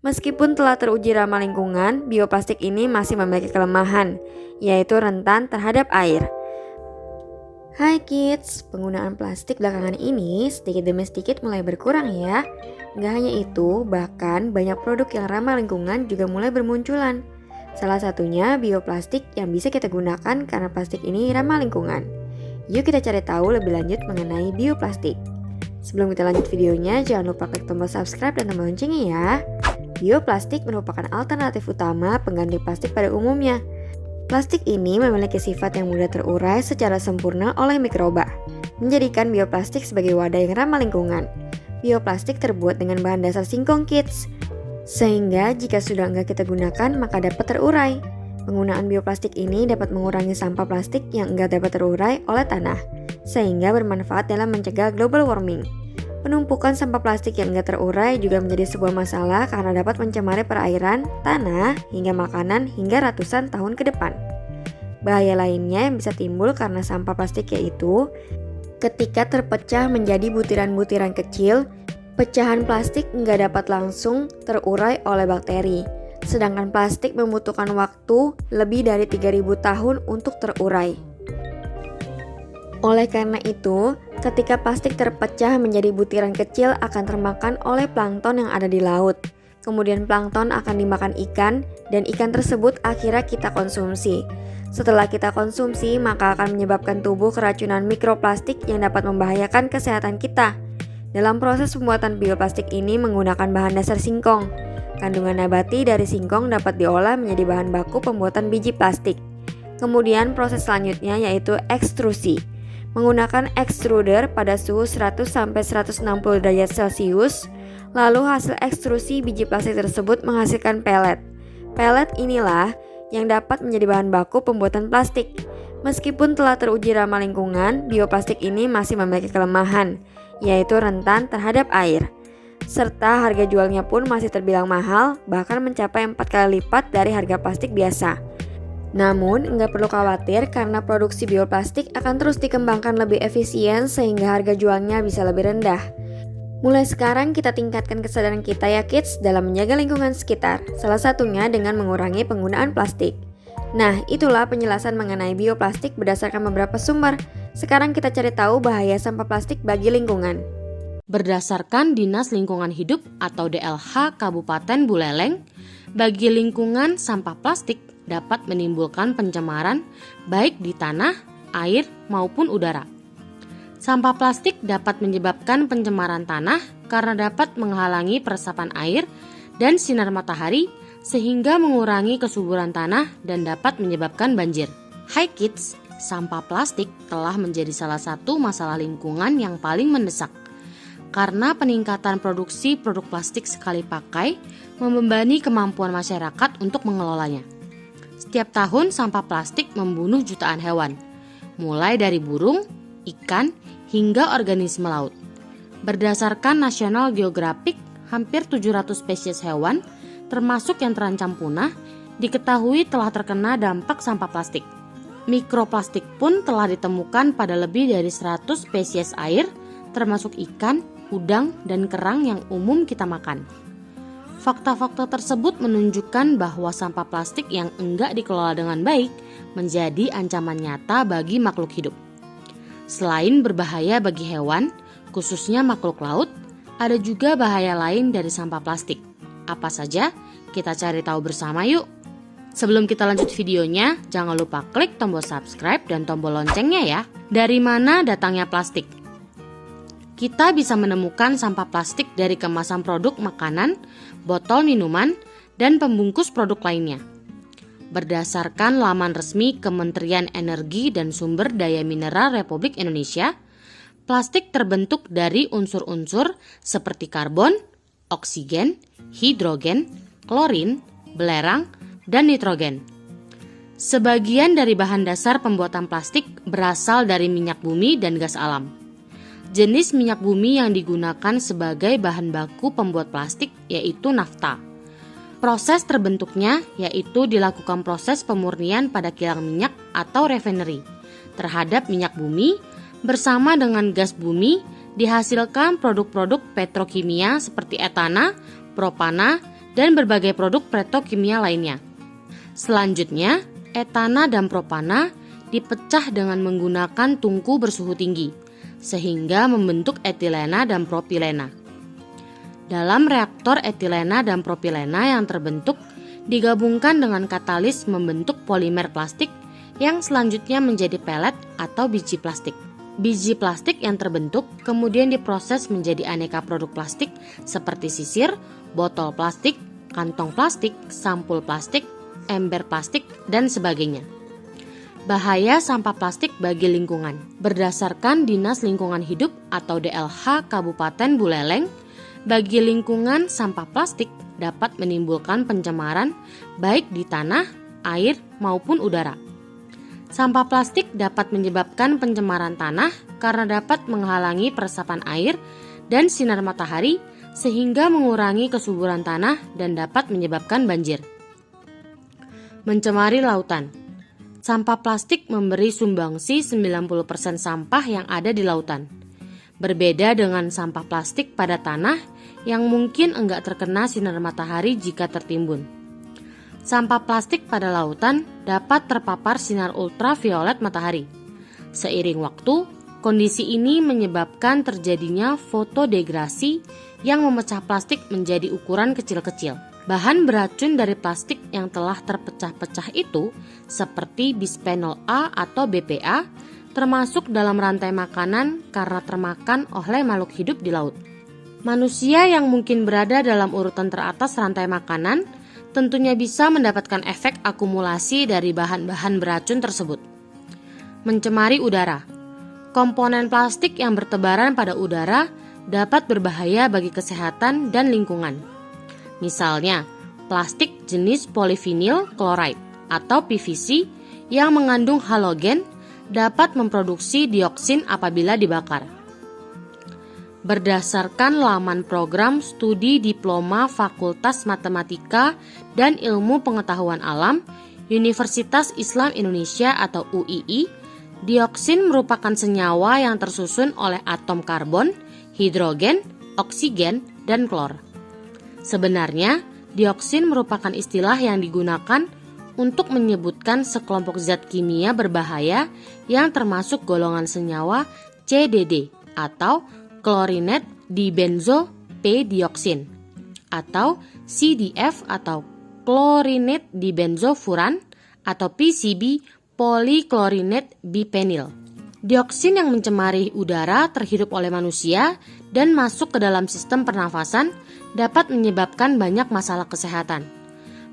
Meskipun telah teruji ramah lingkungan, bioplastik ini masih memiliki kelemahan, yaitu rentan terhadap air. Hai kids, penggunaan plastik belakangan ini sedikit demi sedikit mulai berkurang ya. Nggak hanya itu, bahkan banyak produk yang ramah lingkungan juga mulai bermunculan. Salah satunya bioplastik yang bisa kita gunakan karena plastik ini ramah lingkungan. Yuk kita cari tahu lebih lanjut mengenai bioplastik. Sebelum kita lanjut videonya, jangan lupa klik tombol subscribe dan tombol loncengnya ya. Bioplastik merupakan alternatif utama pengganti plastik pada umumnya. Plastik ini memiliki sifat yang mudah terurai secara sempurna oleh mikroba, menjadikan bioplastik sebagai wadah yang ramah lingkungan. Bioplastik terbuat dengan bahan dasar singkong kids, sehingga jika sudah enggak kita gunakan maka dapat terurai. Penggunaan bioplastik ini dapat mengurangi sampah plastik yang enggak dapat terurai oleh tanah, sehingga bermanfaat dalam mencegah global warming. Penumpukan sampah plastik yang enggak terurai juga menjadi sebuah masalah karena dapat mencemari perairan, tanah, hingga makanan hingga ratusan tahun ke depan. Bahaya lainnya yang bisa timbul karena sampah plastik yaitu ketika terpecah menjadi butiran-butiran kecil, pecahan plastik enggak dapat langsung terurai oleh bakteri. Sedangkan plastik membutuhkan waktu lebih dari 3.000 tahun untuk terurai. Oleh karena itu, ketika plastik terpecah menjadi butiran kecil akan termakan oleh plankton yang ada di laut. Kemudian plankton akan dimakan ikan dan ikan tersebut akhirnya kita konsumsi. Setelah kita konsumsi, maka akan menyebabkan tubuh keracunan mikroplastik yang dapat membahayakan kesehatan kita. Dalam proses pembuatan bioplastik ini menggunakan bahan dasar singkong. Kandungan nabati dari singkong dapat diolah menjadi bahan baku pembuatan biji plastik. Kemudian proses selanjutnya yaitu ekstrusi. Menggunakan extruder pada suhu 100-160 derajat Celcius, lalu hasil ekstrusi biji plastik tersebut menghasilkan pelet. Pelet inilah yang dapat menjadi bahan baku pembuatan plastik. Meskipun telah teruji ramah lingkungan, bioplastik ini masih memiliki kelemahan, yaitu rentan terhadap air. Serta harga jualnya pun masih terbilang mahal, bahkan mencapai 4 kali lipat dari harga plastik biasa. Namun, nggak perlu khawatir karena produksi bioplastik akan terus dikembangkan lebih efisien sehingga harga jualnya bisa lebih rendah. Mulai sekarang kita tingkatkan kesadaran kita ya kids dalam menjaga lingkungan sekitar, salah satunya dengan mengurangi penggunaan plastik. Nah, itulah penjelasan mengenai bioplastik berdasarkan beberapa sumber. Sekarang kita cari tahu bahaya sampah plastik bagi lingkungan. Berdasarkan Dinas Lingkungan Hidup atau DLH Kabupaten Buleleng, bagi lingkungan sampah plastik dapat menimbulkan pencemaran baik di tanah, air, maupun udara. Sampah plastik dapat menyebabkan pencemaran tanah karena dapat menghalangi peresapan air dan sinar matahari sehingga mengurangi kesuburan tanah dan dapat menyebabkan banjir. Hai kids, sampah plastik telah menjadi salah satu masalah lingkungan yang paling mendesak karena peningkatan produksi produk plastik sekali pakai membebani kemampuan masyarakat untuk mengelolanya. Setiap tahun sampah plastik membunuh jutaan hewan, mulai dari burung, ikan, hingga organisme laut. Berdasarkan National Geographic, hampir 700 spesies hewan, termasuk yang terancam punah, diketahui telah terkena dampak sampah plastik. Mikroplastik pun telah ditemukan pada lebih dari 100 spesies air, termasuk ikan, udang, dan kerang yang umum kita makan. Fakta-fakta tersebut menunjukkan bahwa sampah plastik yang enggak dikelola dengan baik menjadi ancaman nyata bagi makhluk hidup. Selain berbahaya bagi hewan, khususnya makhluk laut, ada juga bahaya lain dari sampah plastik. Apa saja? Kita cari tahu bersama yuk. Sebelum kita lanjut videonya, jangan lupa klik tombol subscribe dan tombol loncengnya ya. Dari mana datangnya plastik? Kita bisa menemukan sampah plastik dari kemasan produk makanan, botol minuman, dan pembungkus produk lainnya. Berdasarkan laman resmi Kementerian Energi dan Sumber Daya Mineral Republik Indonesia, plastik terbentuk dari unsur-unsur seperti karbon, oksigen, hidrogen, klorin, belerang, dan nitrogen. Sebagian dari bahan dasar pembuatan plastik berasal dari minyak bumi dan gas alam. Jenis minyak bumi yang digunakan sebagai bahan baku pembuat plastik yaitu nafta. Proses terbentuknya yaitu dilakukan proses pemurnian pada kilang minyak atau refinery terhadap minyak bumi bersama dengan gas bumi dihasilkan produk-produk petrokimia seperti etana, propana, dan berbagai produk petrokimia lainnya. Selanjutnya, etana dan propana dipecah dengan menggunakan tungku bersuhu tinggi, sehingga membentuk etilena dan propilena. Dalam reaktor etilena dan propilena yang terbentuk, digabungkan dengan katalis membentuk polimer plastik yang selanjutnya menjadi pelet atau biji plastik. Biji plastik yang terbentuk kemudian diproses menjadi aneka produk plastik seperti sisir, botol plastik, kantong plastik, sampul plastik, ember plastik, dan sebagainya. Bahaya sampah plastik bagi lingkungan. Berdasarkan Dinas Lingkungan Hidup atau DLH Kabupaten Buleleng, bagi lingkungan sampah plastik dapat menimbulkan pencemaran baik di tanah, air, maupun udara. Sampah plastik dapat menyebabkan pencemaran tanah karena dapat menghalangi peresapan air dan sinar matahari sehingga mengurangi kesuburan tanah dan dapat menyebabkan banjir. Mencemari lautan. Sampah plastik memberi sumbangsi 90% sampah yang ada di lautan. Berbeda dengan sampah plastik pada tanah yang mungkin enggak terkena sinar matahari jika tertimbun. Sampah plastik pada lautan dapat terpapar sinar ultraviolet matahari. Seiring waktu, kondisi ini menyebabkan terjadinya fotodegrasi yang memecah plastik menjadi ukuran kecil-kecil. Bahan beracun dari plastik yang telah terpecah-pecah itu, seperti bisphenol A atau BPA, termasuk dalam rantai makanan karena termakan oleh makhluk hidup di laut. Manusia yang mungkin berada dalam urutan teratas rantai makanan tentunya bisa mendapatkan efek akumulasi dari bahan-bahan beracun tersebut. Mencemari udara. Komponen plastik yang bertebaran pada udara dapat berbahaya bagi kesehatan dan lingkungan. Misalnya, plastik jenis polyvinyl chloride atau PVC yang mengandung halogen dapat memproduksi dioksin apabila dibakar. Berdasarkan laman program studi diploma Fakultas Matematika dan Ilmu Pengetahuan Alam Universitas Islam Indonesia atau UII, dioksin merupakan senyawa yang tersusun oleh atom karbon, hidrogen, oksigen, dan klor. Sebenarnya, dioksin merupakan istilah yang digunakan untuk menyebutkan sekelompok zat kimia berbahaya yang termasuk golongan senyawa CDD atau klorinate dibenzo P-dioksin atau CDF atau klorinate dibenzofuran atau PCB poliklorinate bipenil. Dioksin yang mencemari udara terhirup oleh manusia dan masuk ke dalam sistem pernafasan dapat menyebabkan banyak masalah kesehatan.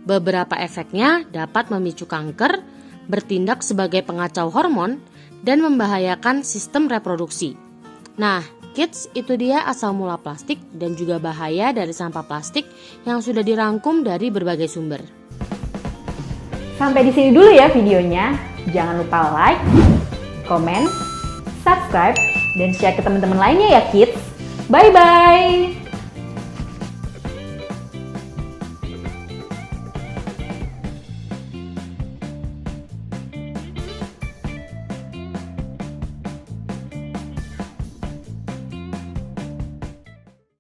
Beberapa efeknya dapat memicu kanker, bertindak sebagai pengacau hormon, dan membahayakan sistem reproduksi. Nah, kids, itu dia asal mula plastik dan juga bahaya dari sampah plastik yang sudah dirangkum dari berbagai sumber. Sampai di sini dulu ya videonya. Jangan lupa like, komen, subscribe, dan share ke teman-teman lainnya ya kids. Bye-bye!